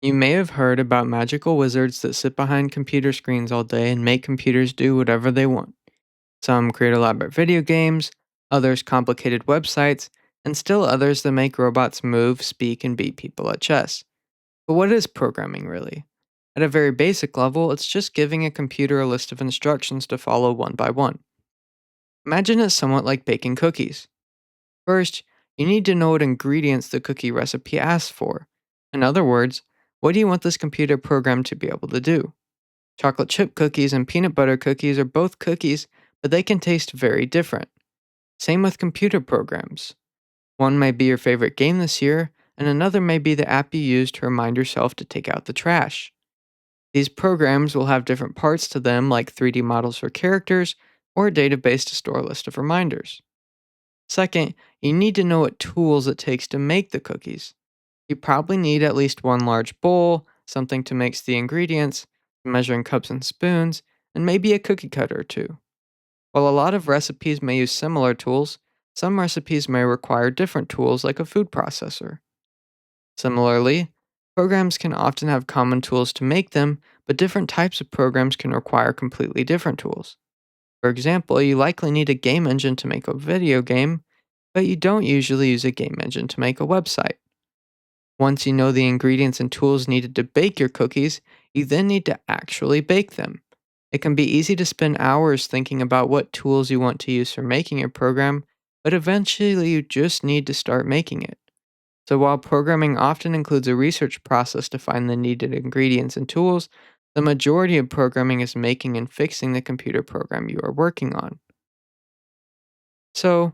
You may have heard about magical wizards that sit behind computer screens all day and make computers do whatever they want. Some create elaborate video games, others complicated websites, and still others that make robots move, speak, and beat people at chess. But what is programming really? At a very basic level, it's just giving a computer a list of instructions to follow one by one. Imagine it somewhat like baking cookies. First, you need to know what ingredients the cookie recipe asks for. In other words, what do you want this computer program to be able to do? Chocolate chip cookies and peanut butter cookies are both cookies, but they can taste very different. Same with computer programs. One may be your favorite game this year, and another may be the app you use to remind yourself to take out the trash. These programs will have different parts to them, like 3D models for characters or a database to store a list of reminders. Second, you need to know what tools it takes to make the cookies. You probably need at least one large bowl, something to mix the ingredients, some measuring cups and spoons, and maybe a cookie cutter or two. While a lot of recipes may use similar tools, some recipes may require different tools like a food processor. Similarly, programs can often have common tools to make them, but different types of programs can require completely different tools. For example, you likely need a game engine to make a video game, but you don't usually use a game engine to make a website. Once you know the ingredients and tools needed to bake your cookies, you then need to actually bake them. It can be easy to spend hours thinking about what tools you want to use for making your program, but eventually you just need to start making it. So while programming often includes a research process to find the needed ingredients and tools, the majority of programming is making and fixing the computer program you are working on. So,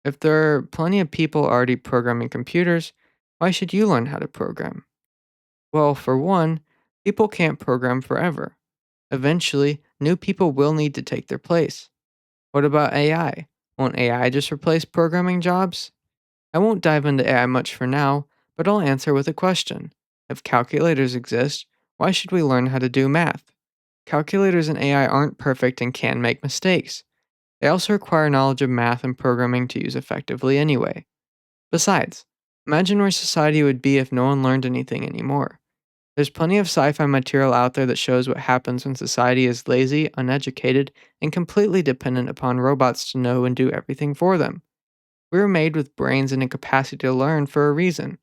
if there are plenty of people already programming computers, why should you learn how to program? Well, for one, people can't program forever. Eventually, new people will need to take their place. What about AI? Won't AI just replace programming jobs? I won't dive into AI much for now, but I'll answer with a question. If calculators exist, why should we learn how to do math? Calculators and AI aren't perfect and can make mistakes. They also require knowledge of math and programming to use effectively anyway. Besides, imagine where society would be if no one learned anything anymore. There's plenty of sci fi material out there that shows what happens when society is lazy, uneducated, and completely dependent upon robots to know and do everything for them. We were made with brains and a capacity to learn for a reason.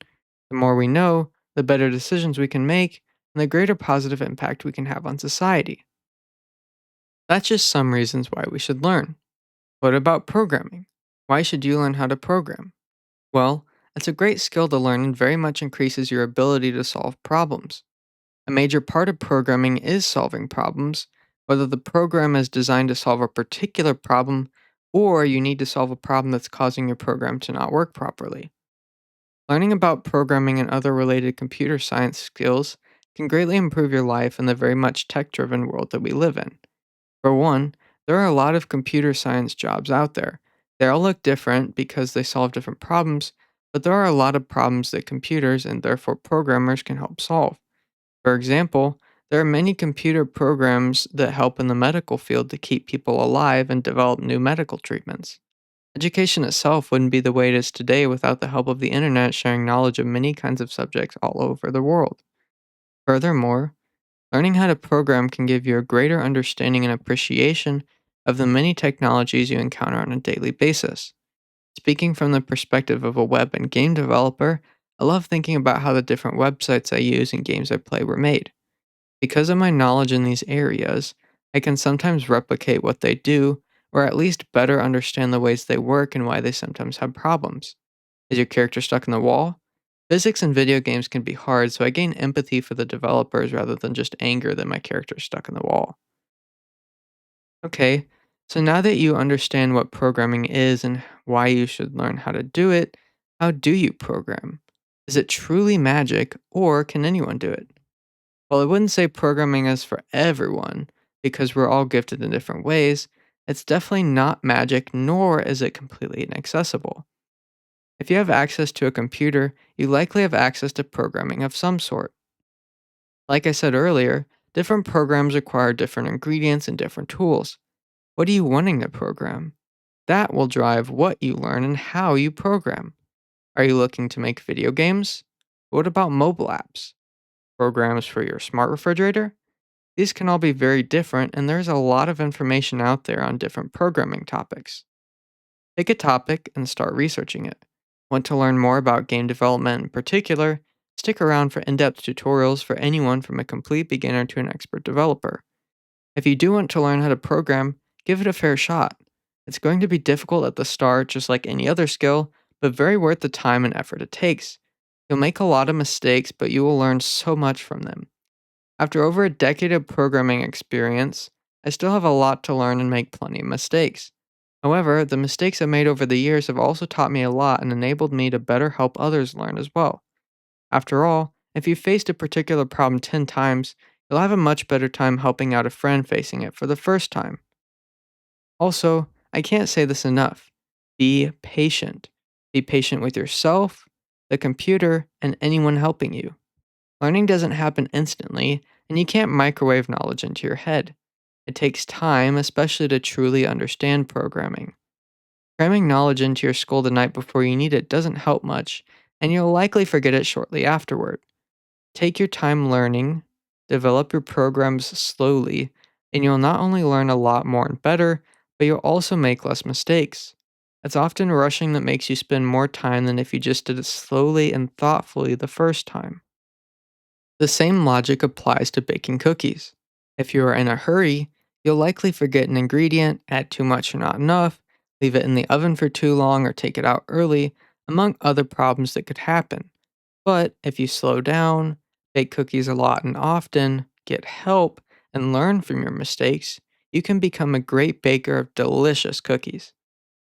The more we know, the better decisions we can make, and the greater positive impact we can have on society. That's just some reasons why we should learn. What about programming? Why should you learn how to program? Well, it's a great skill to learn and very much increases your ability to solve problems. A major part of programming is solving problems, whether the program is designed to solve a particular problem or you need to solve a problem that's causing your program to not work properly. Learning about programming and other related computer science skills can greatly improve your life in the very much tech driven world that we live in. For one, there are a lot of computer science jobs out there. They all look different because they solve different problems, but there are a lot of problems that computers and therefore programmers can help solve. For example, there are many computer programs that help in the medical field to keep people alive and develop new medical treatments. Education itself wouldn't be the way it is today without the help of the internet sharing knowledge of many kinds of subjects all over the world. Furthermore, learning how to program can give you a greater understanding and appreciation of the many technologies you encounter on a daily basis. Speaking from the perspective of a web and game developer, I love thinking about how the different websites I use and games I play were made. Because of my knowledge in these areas, I can sometimes replicate what they do, or at least better understand the ways they work and why they sometimes have problems. Is your character stuck in the wall? Physics in video games can be hard, so I gain empathy for the developers rather than just anger that my character is stuck in the wall. Okay, so now that you understand what programming is and why you should learn how to do it, how do you program? Is it truly magic, or can anyone do it? Well, I wouldn't say programming is for everyone, because we're all gifted in different ways. It's definitely not magic, nor is it completely inaccessible. If you have access to a computer, you likely have access to programming of some sort. Like I said earlier, different programs require different ingredients and different tools. What are you wanting to program? That will drive what you learn and how you program. Are you looking to make video games? What about mobile apps? programs for your smart refrigerator. These can all be very different, and there's a lot of information out there on different programming topics. Pick a topic and start researching it. Want to learn more about game development in particular? Stick around for in depth tutorials for anyone from a complete beginner to an expert developer. If you do want to learn how to program, give it a fair shot. It's going to be difficult at the start, just like any other skill, but very worth the time and effort it takes. You'll make a lot of mistakes, but you will learn so much from them. After over a decade of programming experience, I still have a lot to learn and make plenty of mistakes. However, the mistakes I've made over the years have also taught me a lot and enabled me to better help others learn as well. After all, if you faced a particular problem 10 times, you'll have a much better time helping out a friend facing it for the first time. Also, I can't say this enough. Be patient. Be patient with yourself, the computer, and anyone helping you. Learning doesn't happen instantly, and you can't microwave knowledge into your head. It takes time, especially to truly understand programming. Cramming knowledge into your skull the night before you need it doesn't help much, and you'll likely forget it shortly afterward. Take your time learning, develop your programs slowly, and you'll not only learn a lot more and better, but you'll also make less mistakes. It's often rushing that makes you spend more time than if you just did it slowly and thoughtfully the first time. The same logic applies to baking cookies. If you are in a hurry, you'll likely forget an ingredient, add too much or not enough, leave it in the oven for too long, or take it out early, among other problems that could happen. But if you slow down, bake cookies a lot and often, get help, and learn from your mistakes, you can become a great baker of delicious cookies.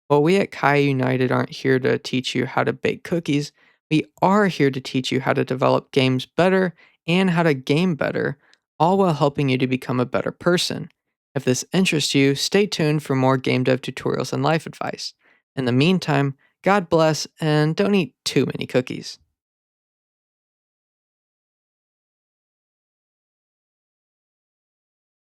While we at CAYA United aren't here to teach you how to bake cookies, we are here to teach you how to develop games better and how to game better, all while helping you to become a better person. If this interests you, stay tuned for more game dev tutorials and life advice. In the meantime, God bless and don't eat too many cookies.